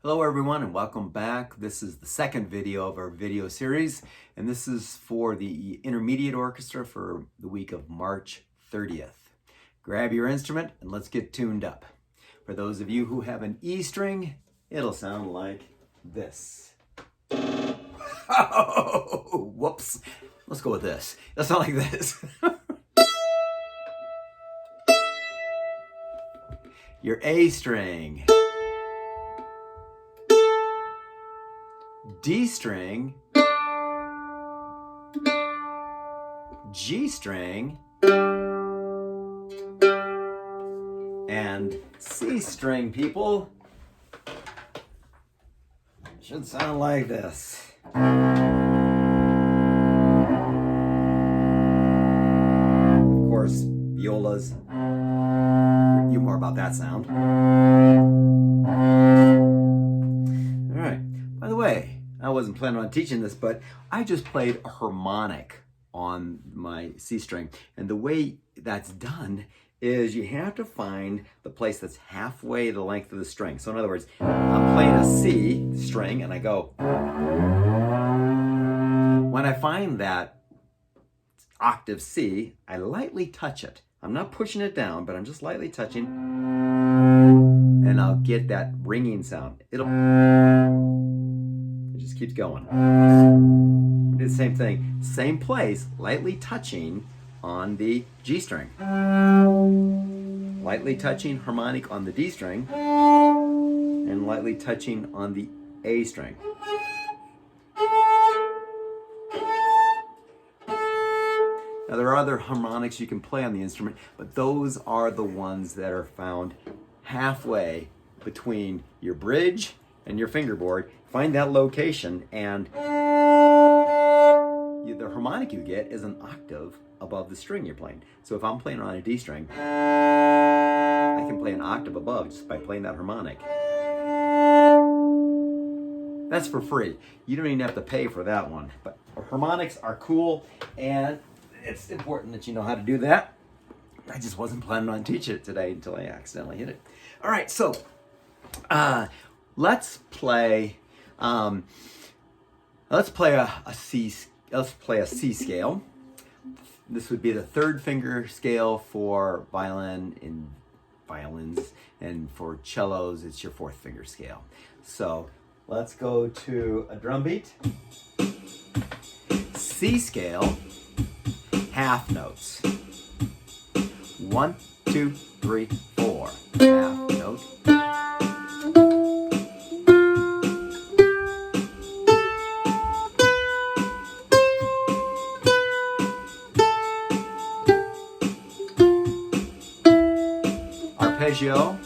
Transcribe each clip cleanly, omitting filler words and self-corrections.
Hello everyone and welcome back. This is the second video of our video series, and this is for the intermediate orchestra for the week of March 30th. Grab your instrument and let's get tuned up. For those of you who have an E string, it'll sound like this. Oh, whoops. Let's go with this. It'll sound like this. Your A string. D string, G string, and C string, people. Should sound like this. Of course, violas. You more about that sound. All right. By the way, I wasn't planning on teaching this, but I just played a harmonic on my C string. And the way that's done is you have to find the place that's halfway the length of the string. So in other words, I'm playing a C string and I go. When I find that octave C, I lightly touch it. I'm not pushing it down, but I'm just lightly touching. And I'll get that ringing sound. It just keeps going. Do the same thing, same place, lightly touching on the G string. Lightly touching harmonic on the D string, and lightly touching on the A string. Now there are other harmonics you can play on the instrument, but those are the ones that are found halfway between your bridge and your fingerboard. Find that location, and the harmonic you get is an octave above the string you're playing. So if I'm playing on a D string, I can play an octave above just by playing that harmonic. That's for free. You don't even have to pay for that one. But harmonics are cool, and it's important that you know how to do that. I just wasn't planning on teaching it today until I accidentally hit it. All right, so let's play a C scale. This would be the third finger scale for violins, and for cellos, it's your fourth finger scale. So let's go to a drum beat. C scale, half notes. 1, 2, 3, 4. Half note. Arpeggio.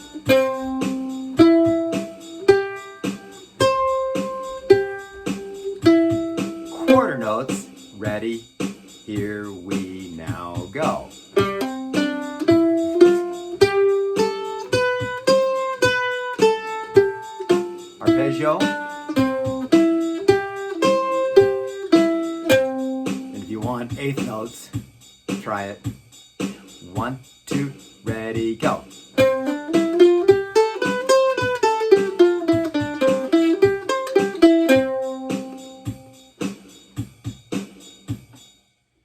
Quarter notes. Ready, here we now go. Arpeggio. And if you want eighth notes, try it. 1, 2, ready, go.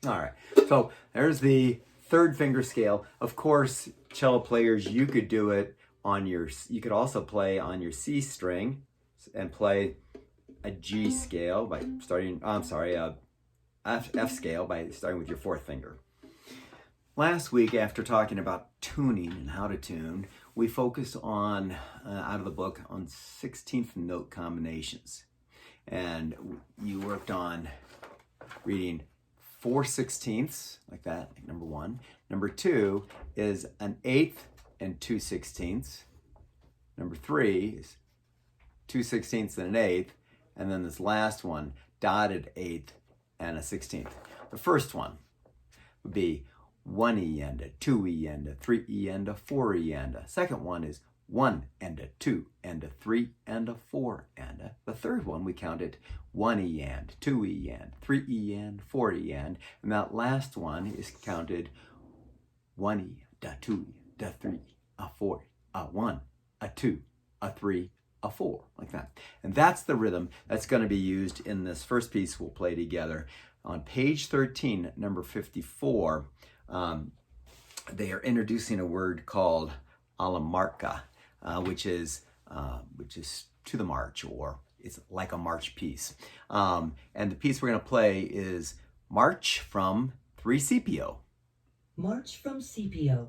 All right, so there's the third finger scale. Of course, cello players, you could do it on you could also play on your C string and play a G scale by starting, F scale by starting with your fourth finger. Last week, after talking about tuning and how to tune, we focused on, out of the book, on 16th note combinations. And you worked on reading 4 16ths, like that, like number 1. Number 2 is an 8th and 2 16ths. Number 3 is 2 16ths and an 8th. And then this last one, dotted 8th and a 16th. The first one would be 1 E and a 2 E and a 3 E and a 4 E and a. Second one is 1 and a 2 and a 3 and a 4 and a. The third one we counted 1 E and, 2 E and, 3 E and, 4 E and that last one is counted 1 E, da 2 E, da 3, a 4, a 1, a 2, a 3, a 4, like that. And that's the rhythm that's going to be used in this first piece we'll play together. On page 13, number 54, they are introducing a word called alla marca, which is to the march, or it's like a march piece. And the piece we're going to play is March from 3CPO. March from CPO.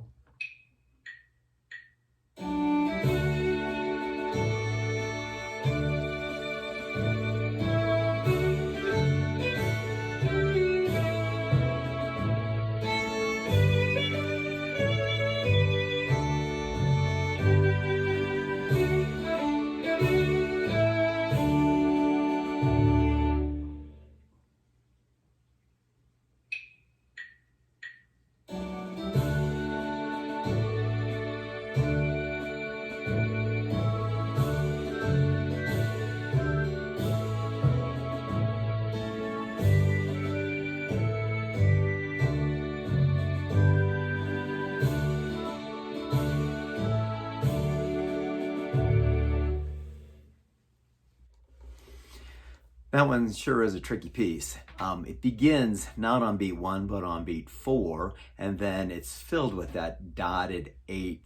That one sure is a tricky piece. It begins not on beat 1, but on beat 4, and then it's filled with that dotted 8th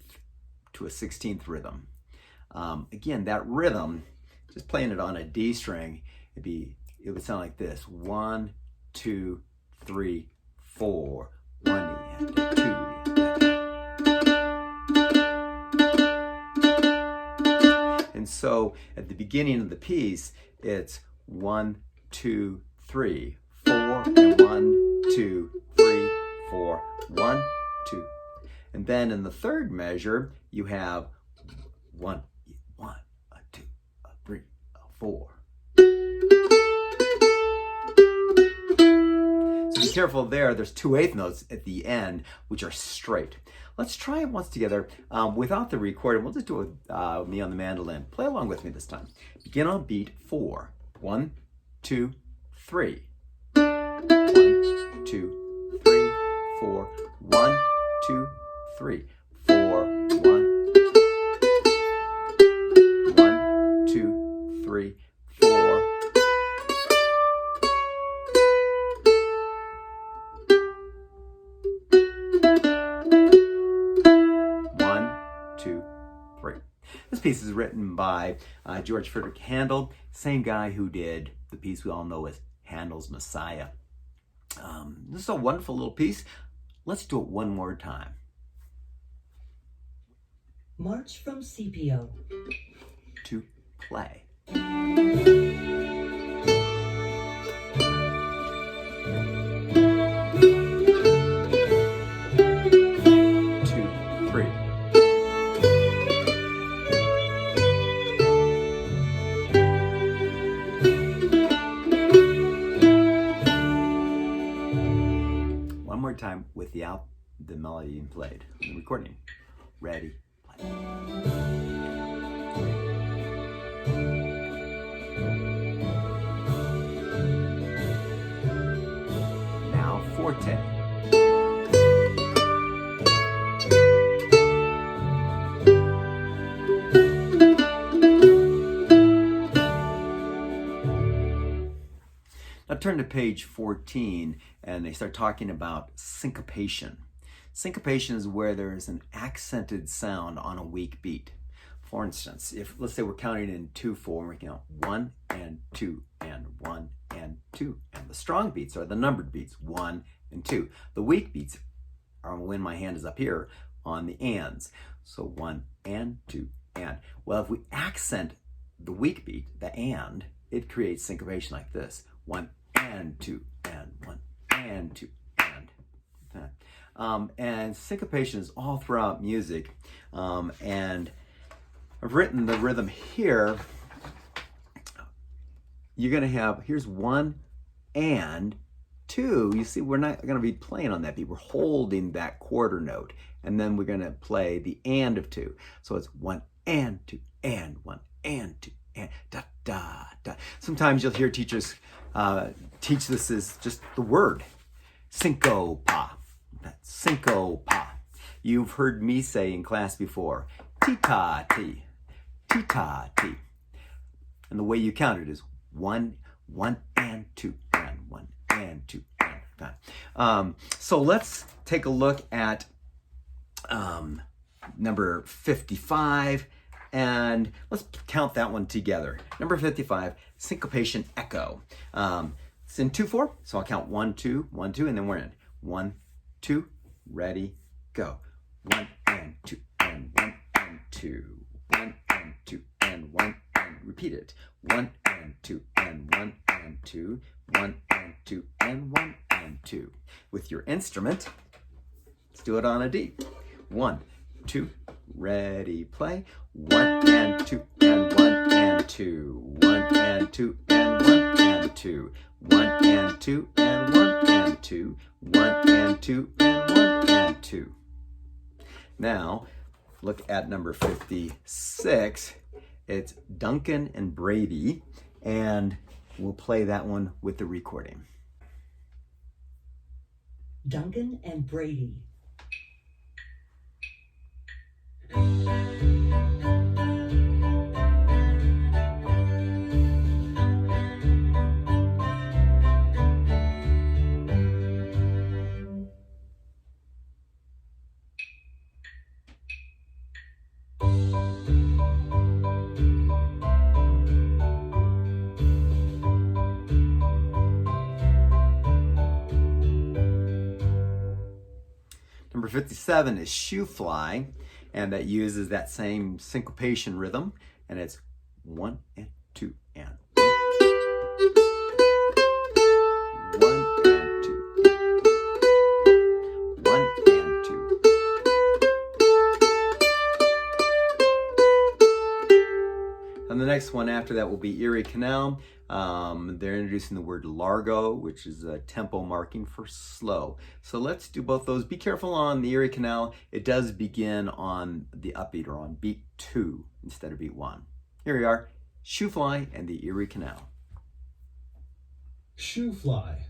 to a 16th rhythm. Again, that rhythm, just playing it on a D string, it would sound like this: 1, 2, 3, 4, 1 and 2. And so at the beginning of the piece, it's 1, 2, 3, 4, and 1, 2, 3, 4, 1, 2. And then in the third measure, you have 1, 2, 3, 4. So be careful there. There's 2 8th notes at the end, which are straight. Let's try it once together without the recording. We'll just do it with me on the mandolin. Play along with me this time. Begin on beat 4. 1, 2, 3. 1, 2, 3, 4. 1, 2, 3, 4. 1, 2, 3, 4. This piece is written by George Friedrich Handel, same guy who did the piece we all know as Handel's Messiah. This is a wonderful little piece. Let's do it one more time. March from CPO. To play. Time without the melody being played on the recording. Ready, play. Now forte. Now turn to page 14 and they start talking about syncopation. Syncopation is where there is an accented sound on a weak beat. For instance, if let's say we're counting in 2/4 and we count 1 and 2 and 1 and 2, and the strong beats are the numbered beats 1 and 2. The weak beats are when my hand is up here on the ands. So 1 and 2 and. Well, if we accent the weak beat, the and, it creates syncopation like this: 1 and 2 and 1 and 2 and. And syncopation is all throughout music. And I've written the rhythm here. You're going to have, here's 1 and 2. You see, we're not going to be playing on that beat. We're holding that quarter note. And then we're going to play the and of 2. So it's 1 and 2 and 1 and 2 and da da da. Sometimes you'll hear teachers teach this as just the word syncopa. That's syncopa. You've heard me say in class before, ti-ta-ti, ti-ta-ti. And the way you count it is 1, 1 and 2 and 1 and 2 and. So let's take a look at number 55, and let's count that one together. Number 55, syncopation echo. It's in 2/4, so I'll count 1, 2, 1, 2, and then we're in 1, 2, ready, go. 1 and 2 and 1 and 2, 1 and 2 and 1 and repeat it. 1 and 2 and 1 and 2, 1 and 2 and 1 and 2. With your instrument, let's do it on a D. 1, 2, ready, play. 1 and 2 and 1 and 2, 1 and 2 and 1 and 2, 1 and 2 and 1 and 2, 1 and 2 and 1 and 2. Now, look at number 56. It's Duncan and Brady, and we'll play that one with the recording. Duncan and Brady. Number 57 is Shoe Fly, and that uses that same syncopation rhythm, and it's 1 and 2 and 1 and 2, 1 and 2. And the next one after that will be Erie Canal. They're introducing the word largo, which is a tempo marking for slow. So let's do both those. Be careful on the Erie Canal. It does begin on the upbeat, or on beat 2 instead of beat 1. Here we are, Shoe Fly and the Erie Canal. Shoe Fly.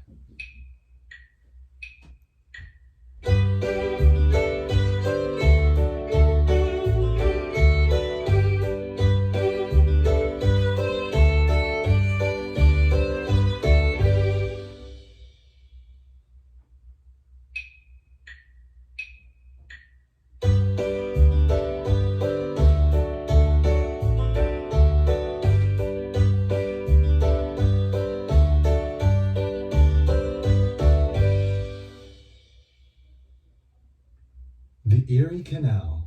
The Erie Canal.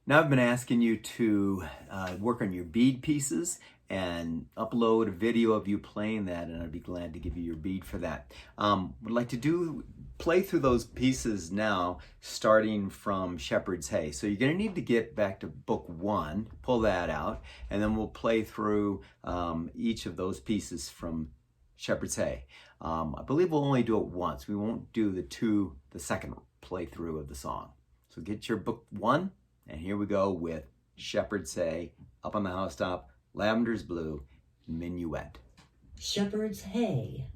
Now I've been asking you to work on your bead pieces and upload a video of you playing that, and I'd be glad to give you your bead for that. Would like to play through those pieces now, starting from Shepherd's Hay. So you're going to need to get back to book 1, pull that out, and then we'll play through each of those pieces from Shepherd's Hay. I believe we'll only do it once. We won't do the second playthrough of the song. So get your book 1. And here we go with Shepherd's Hay, Up on the Housetop, Lavender's Blue, Minuet. Shepherd's Hay.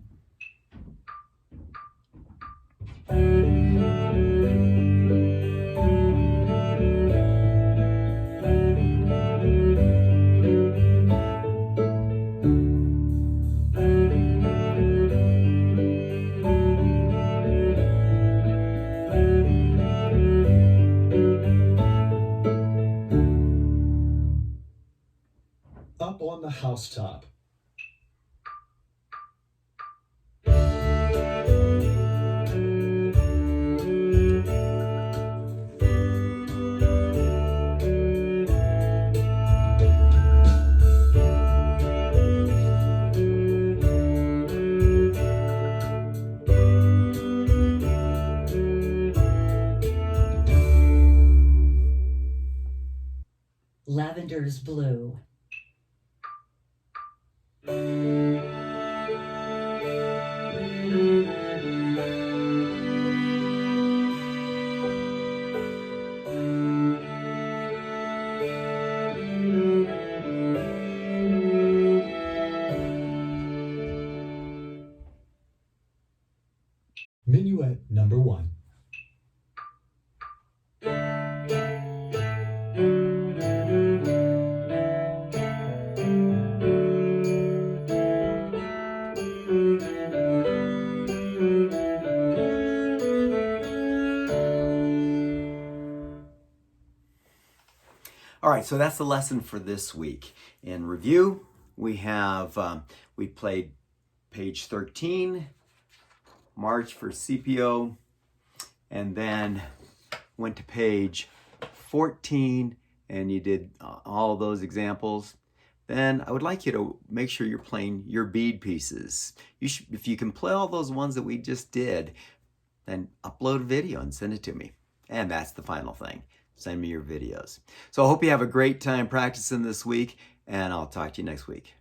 Up on the Housetop. Lavender's blue. Minuet number 1. All right, so that's the lesson for this week. In review, we have, we played page 13, March for CPO, and then went to page 14, and you did all of those examples. Then I would like you to make sure you're playing your bead pieces. If you can play all those ones that we just did, then upload a video and send it to me. And that's the final thing. Send me your videos. So I hope you have a great time practicing this week, and I'll talk to you next week.